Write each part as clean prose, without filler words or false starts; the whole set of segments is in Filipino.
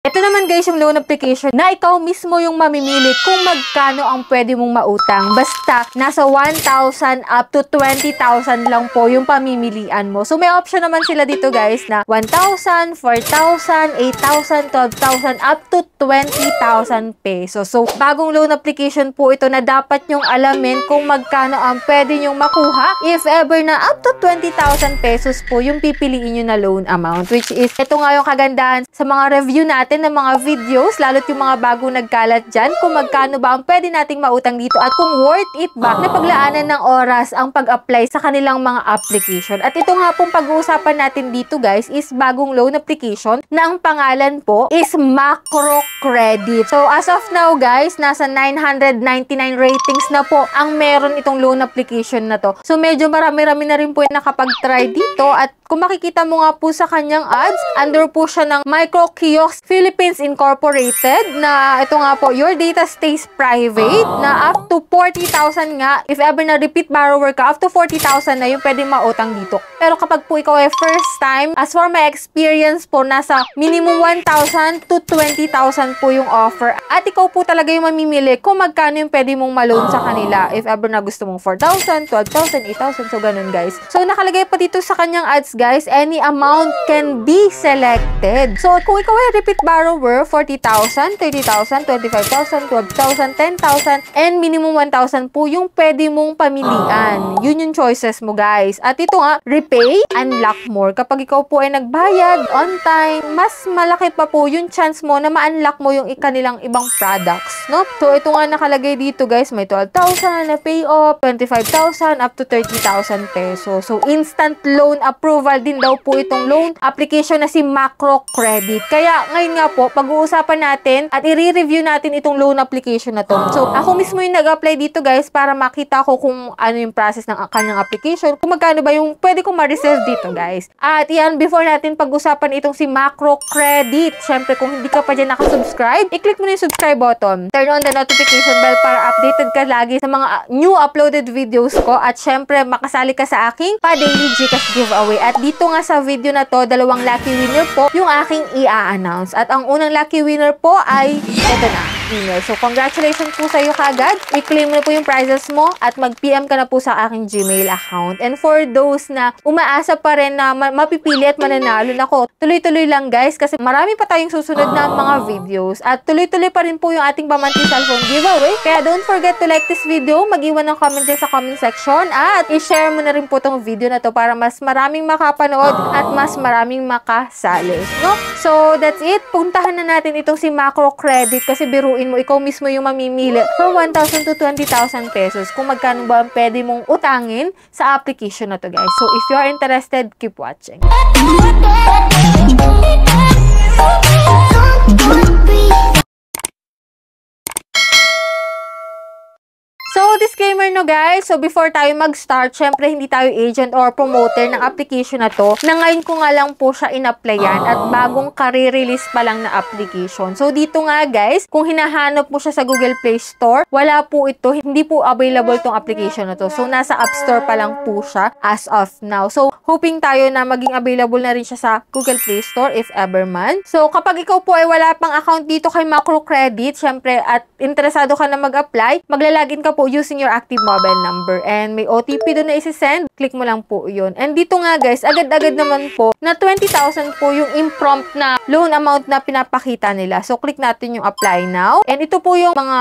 Ito naman guys yung loan application na ikaw mismo yung mamimili kung magkano ang pwede mong mautang. Basta nasa 1,000 up to 20,000 lang po yung pamimilian mo. So may option naman sila dito guys na 1,000, 4,000, 8,000, 12,000 up to 20,000 pesos. So bagong loan application po ito na dapat nyong alamin kung magkano ang pwede nyong makuha if ever na up to 20,000 pesos po yung pipiliin nyo na loan amount. Which is, ito nga yung kagandahan sa mga review natin ng mga videos, lalo't yung mga bagong nagkalat dyan, kung magkano ba ang pwede nating mautang dito at kung worth it ba na paglaanan ng oras ang pag-apply sa kanilang mga application. At ito nga pong pag-uusapan natin dito guys is bagong loan application na ang pangalan po is Macro Credit. So as of now guys, nasa 999 ratings na po ang meron itong loan application na to. So medyo marami-rami na rin po yung nakapag-try dito at kung makikita mo nga po sa kanyang ads, under po siya ng Micro Kiosk Philippines Incorporated na ito nga po, your data stays private na up to 40,000 nga. If ever na repeat borrower ka, up to 40,000 na yung pwedeng mautang dito. Pero kapag po ikaw ay first time, as for my experience po, nasa minimum 1,000 to 20,000 po yung offer. At ikaw po talaga yung mamimili kung magkano yung pwede mong ma-loan sa kanila. If ever na gusto mong 4,000, 12,000, 8,000, so ganun guys. So nakalagay pa dito sa kanyang ads guys, any amount can be selected. So kung ikaw ay repeat borrower, 40,000, 30,000, 25,000, 12,000, 10,000, and minimum 1,000 po yung pwede mong pamilian. Yun yung choices mo guys. At ito nga, repay, unlock more. Kapag ikaw po ay nagbayad on time, mas malaki pa po yung chance mo na ma-unlock mo yung kanilang ibang products, no? So ito nga nakalagay dito guys, may 12,000 na pay off, 25,000 up to 30,000 pesos. So instant loan approval din daw po itong loan application na si Macro Credit. Kaya ngayon nga po, pag-uusapan natin at i-review natin itong loan application na to. So ako mismo yung nag-apply dito guys para makita ko kung ano yung process ng kanyang application, kung magkano ba yung pwede kong ma-receive dito guys. At yan, before natin pag-usapan itong si Macro Credit, syempre kung hindi ka pa dyan nakasubscribe, i-click mo na yung subscribe button. Turn on the notification bell para updated ka lagi sa mga new uploaded videos ko at syempre makasali ka sa aking pa-daily Gcash giveaway. At dito nga sa video na to, dalawang lucky winner po yung aking i-announce. At ang unang lucky winner po ay ito na, email. So congratulations po sa iyo kagad. I-claim mo na po yung prizes mo at mag-PM ka na po sa aking Gmail account. And for those na umaasa pa rin na mapipili at mananalo, nako, tuloy-tuloy lang guys kasi marami pa tayong susunod na mga videos. At tuloy-tuloy pa rin po yung ating pamanti cellphone giveaway. Kaya don't forget to like this video, mag-iwan ng comment din sa comment section at i-share mo na rin po tong video na to para mas maraming makapanood at mas maraming makasali. No? So that's it. Puntahan na natin itong si Macro Credit kasi biruin mo, ikaw mismo yung mamimili from 1,000 to 20,000 pesos kung magkano ba ang pwede mong utangin sa application na to guys. So if you are interested, keep watching. So, disclaimer no guys. So, before tayo mag-start, syempre hindi tayo agent or promoter ng application na to. Na ngayon ko nga lang po siya in-applyan at bagong kare-release pa lang na application. So, dito nga guys, kung hinahanap mo siya sa Google Play Store, wala po ito. Hindi po available tong application na to. So, nasa App Store pa lang po siya as of now. So, hoping tayo na maging available na rin siya sa Google Play Store if ever man. So, kapag ikaw po ay wala pang account dito kay Macro Credit, syempre at interesado ka na mag-apply, maglalagin ka po using your active mobile number and may OTP doon na isi-send, click mo lang po yun. And dito nga guys, agad-agad naman po na 20,000 po yung impromptu na loan amount na pinapakita nila. So, click natin yung apply now. And ito po yung mga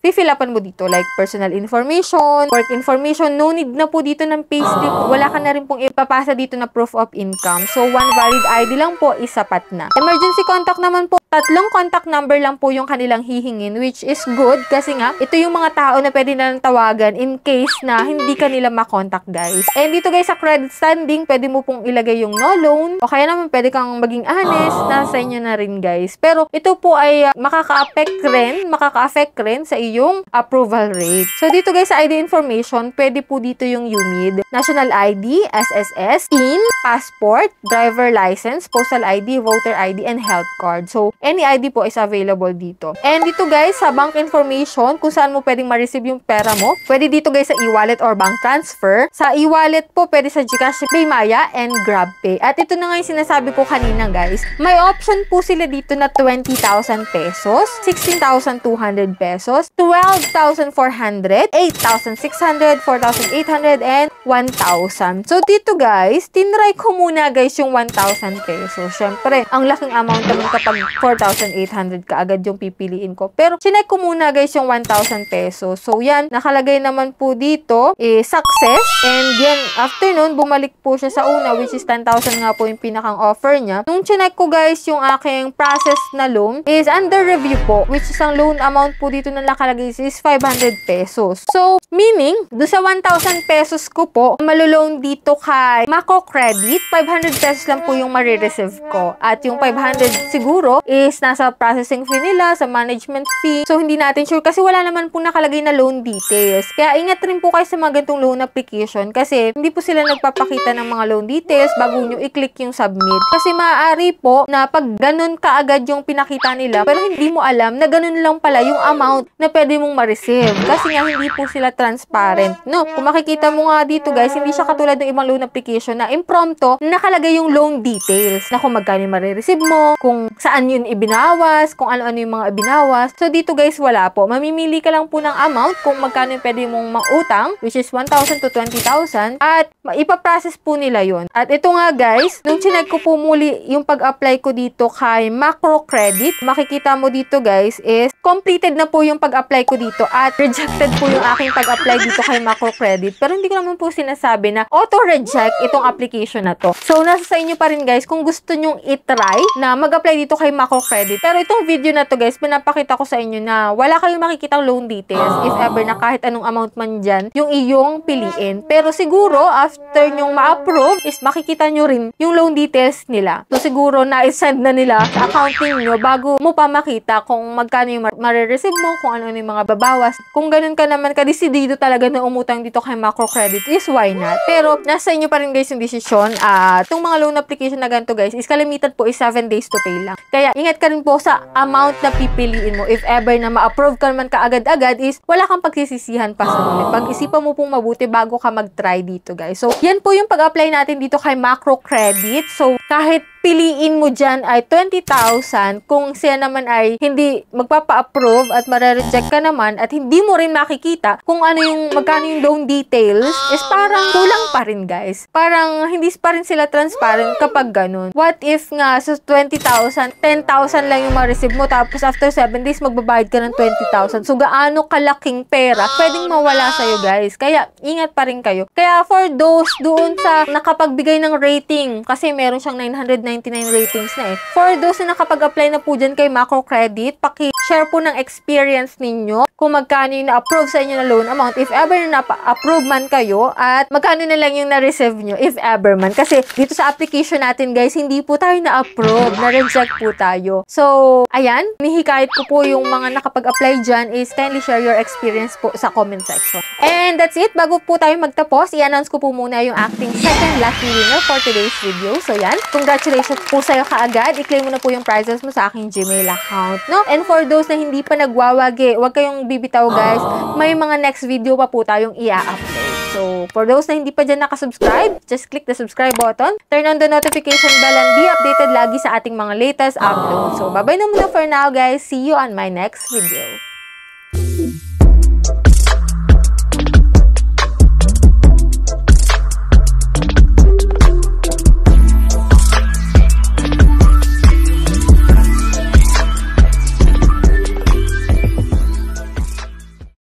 fill-upan mo dito like personal information, work information. No need na po dito ng payslip. Wala ka na rin pong ipapasa dito na proof of income. So, one valid ID lang po is sapat na. Emergency contact naman po, 3 contact number lang po yung kanilang hihingin, which is good kasi nga, ito yung mga tao na pwede na tawagan in case na hindi ka nila makontak guys. And dito guys sa credit standing, pwede mo pong ilagay yung no loan o kaya naman pwede kang maging honest, nasa inyo na rin guys. Pero ito po ay makaka-affect rin sa iyong approval rate. So dito guys sa ID information, pwede po dito yung UMID, National ID, SSS, PIN, passport, driver license, postal ID, voter ID, and health card. So any ID po is available dito. And dito guys sa bank information, kung saan mo pwedeng ma-receive yung pera mo, mo. Pwede dito guys sa e-wallet or bank transfer. Sa e-wallet po, pwede sa GCash, PayMaya, and GrabPay. At ito na nga yung sinasabi ko kanina guys. May option po sila dito na 20,000 pesos, 16,200 pesos, 12,400, 8,600, 4,800, and 1,000. So dito guys, tinry ko muna guys yung 1,000 pesos. Syempre, ang laking amount naman kapag 4,800 kaagad yung pipiliin ko. Pero chinek ko muna guys yung 1,000 pesos. So yan, nakalagay naman po dito success. And yan, after nun, bumalik po siya sa una, which is 10,000 nga po yung pinakang offer niya. Nung chinek ko guys yung aking process na loan is under review po, which is ang loan amount po dito na nakalagay is 500 pesos. So, meaning, do sa 1,000 pesos ko po, maloloan dito kay Macro Credit, 500 pesos lang po yung marireceive ko. At yung 500 siguro is nasa processing fee nila, sa management fee. So, hindi natin sure kasi wala naman po nakalagay na loan details. Kaya ingat rin po kayo sa mga ganitong loan application kasi hindi po sila nagpapakita ng mga loan details bago nyo i-click yung submit. Kasi maaari po na pag ganun kaagad yung pinakita nila pero hindi mo alam na ganun lang pala yung amount na pwede mong ma-receive. Kasi nga hindi po sila transparent. No? Kung makikita mo nga dito guys, hindi siya katulad ng ibang loan application na impromptu nakalagay yung loan details na kung magkano yung ma-receive mo, kung saan yun ibinawas, kung ano-ano yung mga ibinawas. So dito guys, wala po. Mamimili ka lang po ng amount kung magkano yung pwede mong mautang, which is 1,000 to 20,000 at ipaprocess po nila yun. At ito nga guys, nung chinek ko po muli yung pag-apply ko dito kay Macro Credit, makikita mo dito guys is completed na po yung pag-apply ko dito at rejected po yung aking pag-apply dito kay Macro Credit. Pero hindi ko naman po sinasabi na auto-reject itong application na to. So, nasa sa inyo pa rin guys kung gusto nyong itry na mag-apply dito kay Macro Credit. Pero itong video na to guys, pinapakita ko sa inyo na wala kayong makikitang loan details if ever na kahit anong amount man dyan yung iyong piliin. Pero siguro, after nyong ma-approve, is makikita nyo rin yung loan details nila. So, siguro na-send na nila sa accounting nyo bago mo pa makita kung magkano yung marireceive mo, kung ano yung mga babawas. Kung ganun ka naman, kadesidido talaga na umutang dito kay Macro Credit, is why not? Pero, nasa inyo pa rin guys yung desisyon. At itong mga loan application na ganito guys, is kalimitan po is 7 days to pay lang. Kaya, ingat ka rin po sa amount na pipiliin mo. If ever na ma-approve ka naman kaagad-agad, is wala kang pagsisisihan pa sa huli. Pag-isipan mo pong mabuti bago ka mag-try dito guys. So, yan po yung pag-apply natin dito kay Macro Credit. So, kahit piliin mo dyan ay 20,000 kung siya naman ay hindi magpapa-approve at mare-reject ka naman at hindi mo rin makikita kung ano yung magkano yung loan details is parang kulang pa rin guys. Parang hindi pa rin sila transparent kapag ganun. What if nga sa 20,000, 10,000 lang yung ma-receive mo tapos after 7 days magbabayad ka ng 20,000. So gaano kalaking pera pwedeng mawala sa'yo guys. Kaya ingat pa rin kayo. Kaya for those doon sa nakapagbigay ng rating kasi meron siyang 999 ratings na eh. For those na nakapag-apply na po dyan kay Macro Credit, paki-share po ng experience ninyo kung magkano yung na-approve sa inyo na loan amount if ever na na-approve man kayo at magkano na lang yung na-receive nyo if ever man. Kasi dito sa application natin guys, hindi po tayo na-approve, na-reject po tayo. So, ayan, nihikayat ko po yung mga nakapag-apply dyan is kindly share your experience po sa comment section. And that's it. Bago po tayo magtapos, i-announce ko po muna yung acting second lucky winner for today's video. So, yan. Congratulations po sa'yo kaagad. I-claim mo na po yung prizes mo sa aking Gmail account, no? And for those na hindi pa nagwawagi, huwag kayong bibitaw guys. May mga next video pa po tayong i-upload. So, for those na hindi pa dyan nakasubscribe, just click the subscribe button, turn on the notification bell, and be updated lagi sa ating mga latest uploads. So, bye-bye na muna for now guys. See you on my next video.